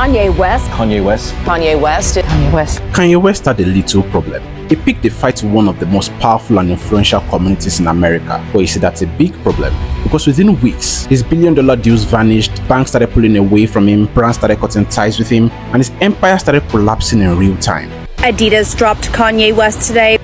Kanye West. Kanye West. Kanye West. Kanye West. Kanye West had a little problem. He picked a fight with one of the most powerful and influential communities in America. But you see, that's a big problem because within weeks, his billion-dollar deals vanished, banks started pulling away from him, brands started cutting ties with him, and his empire started collapsing in real time. Adidas dropped Kanye West today.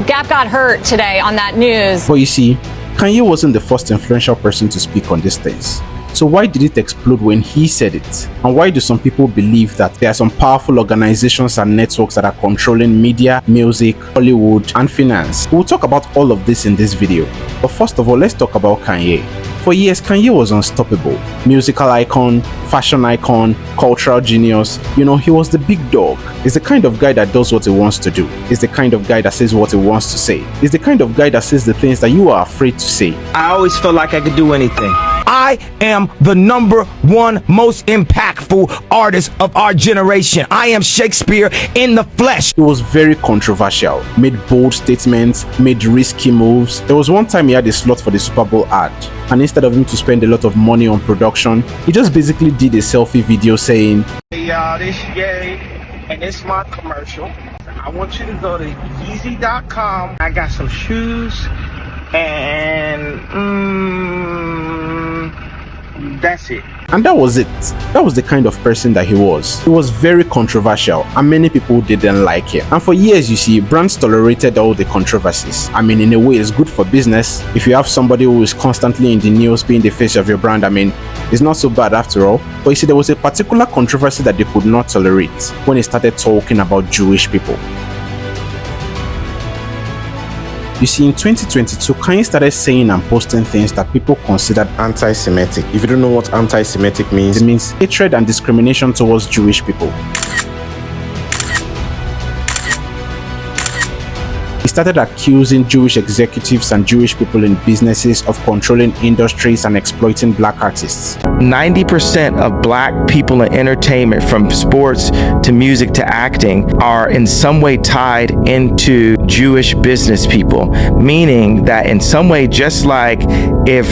Gap got hurt today on that news. But you see, Kanye wasn't the first influential person to speak on these things. So why did it explode when he said it? And why do some people believe that there are some powerful organizations and networks that are controlling media, music, Hollywood, and finance? We'll talk about all of this in this video. But first of all, let's talk about Kanye. For years, Kanye was unstoppable. Musical icon, fashion icon, cultural genius. You know, he was the big dog. He's the kind of guy that does what he wants to do. He's the kind of guy that says what he wants to say. He's the kind of guy that says the things that you are afraid to say. I always felt like I could do anything. I am the #1 most impactful artist of our generation. I am Shakespeare in the flesh. He was very controversial, made bold statements, made risky moves. There was one time he had a slot for the Super Bowl ad, and instead of him to spend a lot of money on production, he just basically did a selfie video saying, "Hey y'all, this Ye, and it's my commercial. I want you to go to Yeezy.com. I got some shoes, and that's it." And that was it. That was the kind of person that he was. He was very controversial and many people didn't like him. And for years, you see, brands tolerated all the controversies. I mean, in a way, it's good for business. If you have somebody who is constantly in the news being the face of your brand, I mean, it's not so bad after all. But you see, there was a particular controversy that they could not tolerate when he started talking about Jewish people. You see, in 2022, Kanye started saying and posting things that people considered anti-Semitic. If you don't know what anti-Semitic means, it means hatred and discrimination towards Jewish people. He started accusing Jewish executives and Jewish people in businesses of controlling industries and exploiting black artists. 90% of black people in entertainment, from sports to music to acting, are in some way tied into Jewish business people, meaning that in some way, just like if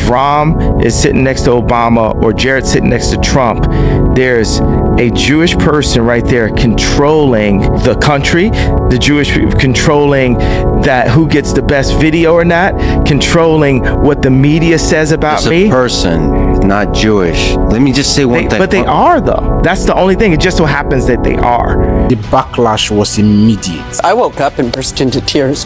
Ram is sitting next to Obama or Jared sitting next to Trump, there's a Jewish person right there controlling the country, the Jewish people controlling that who gets the best video or not, controlling what the media says about me. It's a person, not Jewish. Let me just say one thing. But they are, though. That's the only thing. It just so happens that they are. The backlash was immediate. I woke up and burst into tears.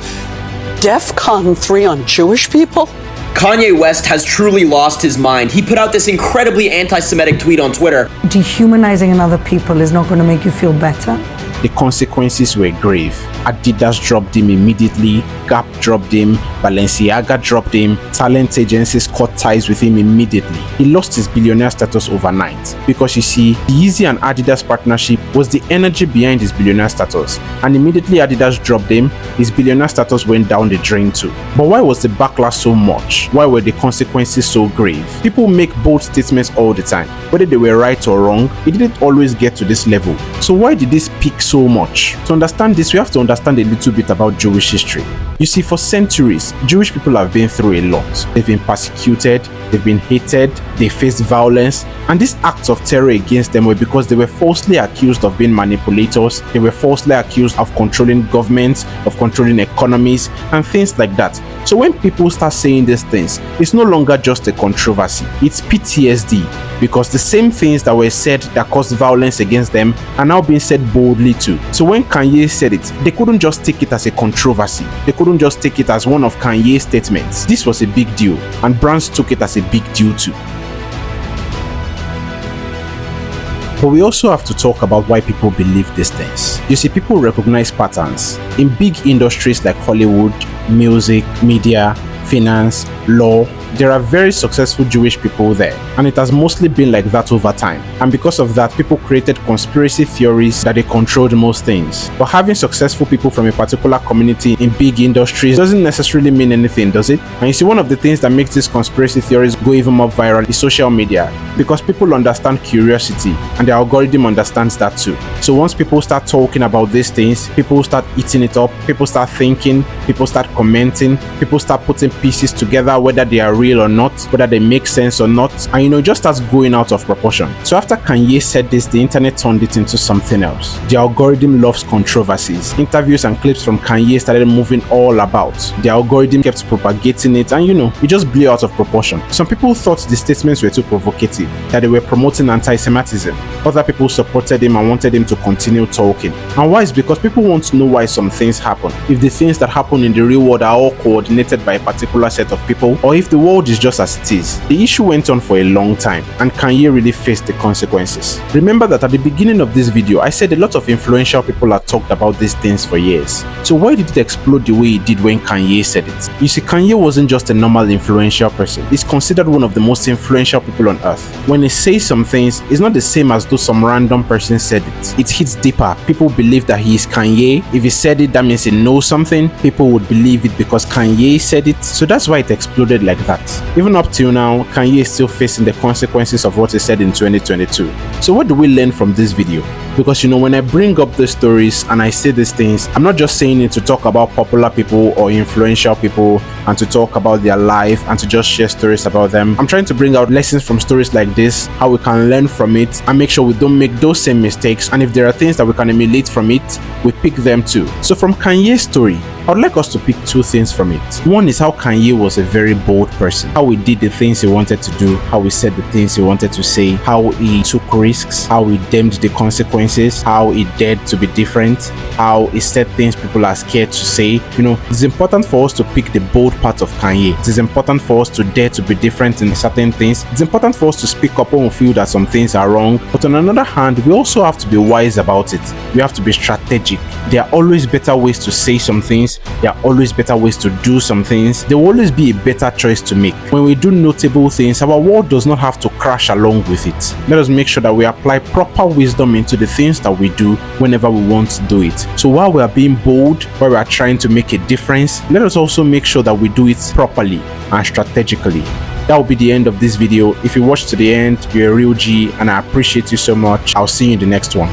DEFCON 3 on Jewish people? Kanye West has truly lost his mind. He put out this incredibly anti-Semitic tweet on Twitter. Dehumanizing another people is not going to make you feel better. The consequences were grave. Adidas dropped him immediately, Gap dropped him, Balenciaga dropped him, talent agencies cut ties with him immediately. He lost his billionaire status overnight because you see, the Yeezy and Adidas partnership was the energy behind his billionaire status, and immediately Adidas dropped him, his billionaire status went down the drain too. But why was the backlash so much? Why were the consequences so grave? People make bold statements all the time. Whether they were right or wrong, it didn't always get to this level. So why did this peak so much? To understand this, we have to understand a little bit about Jewish history. You see, for centuries, Jewish people have been through a lot. They've been persecuted, they've been hated, they faced violence, and these acts of terror against them were because they were falsely accused of being manipulators, they were falsely accused of controlling governments, of controlling economies, and things like that. So when people start saying these things, it's no longer just a controversy, it's PTSD, because the same things that were said that caused violence against them are now being said boldly too. So when Kanye said it, they couldn't just take it as a controversy, they couldn't just take it as one of Kanye's statements. This was a big deal, and brands took it as a big deal too. But we also have to talk about why people believe these things. You see, people recognize patterns. In big industries like Hollywood, music, media, finance, law, there are very successful Jewish people there, and it has mostly been like that over time. And because of that, people created conspiracy theories that they controlled most things. But having successful people from a particular community in big industries doesn't necessarily mean anything, does it? And you see, one of the things that makes these conspiracy theories go even more viral is social media, because people understand curiosity, and the algorithm understands that too. So once people start talking about these things, people start eating it up, people start thinking, people start commenting, people start putting pieces together wonder whether they are real or not, whether they make sense or not, and it just starts going out of proportion. So after Kanye said this, the internet turned it into something else. The algorithm loves controversies. Interviews and clips from Kanye started moving all about. The algorithm kept propagating it, and it just blew out of proportion. Some people thought the statements were too provocative, that they were promoting anti-Semitism. Other people supported him and wanted him to continue talking. And why is because people want to know why some things happen. If the things that happen in the real world are all coordinated by a particular set of people, or if the world is just as it is. The issue went on for a long time, and Kanye really faced the consequences. Remember that at the beginning of this video, I said a lot of influential people have talked about these things for years. So why did it explode the way it did when Kanye said it? You see, Kanye wasn't just a normal influential person. He's considered one of the most influential people on earth. When he says some things, it's not the same as though some random person said it. It hits deeper. People believe that he is Kanye. If he said it, that means he knows something. People would believe it because Kanye said it. So that's why it exploded like that. Even up till now, Kanye is still facing the consequences of what he said in 2022. So what do we learn from this video? Because when I bring up these stories and I say these things, I'm not just saying it to talk about popular people or influential people and to talk about their life and to just share stories about them. I'm trying to bring out lessons from stories like this, how we can learn from it and make sure we don't make those same mistakes, and if there are things that we can emulate from it, we pick them too. So from Kanye's story, I would like us to pick two things from it. One is how Kanye was a very bold person, how he did the things he wanted to do, how he said the things he wanted to say, how he took risks, how he damned the consequences, how he dared to be different, how he said things people are scared to say. It's important for us to pick the bold part of Kanye. It is important for us to dare to be different in certain things. It's important for us to speak up when we feel that some things are wrong. But on another hand, we also have to be wise about it. We have to be strategic. There are always better ways to say some things. There are always better ways to do some things. There will always be a better choice to make. When we do notable things, our world does not have to crash along with it. Let us make sure that we apply proper wisdom into the things that we do whenever we want to do it. So while we are being bold, while we are trying to make a difference, let us also make sure that we do it properly and strategically. That will be the end of this video. If you watched to the end, you're a real G and I appreciate you so much. I'll see you in the next one.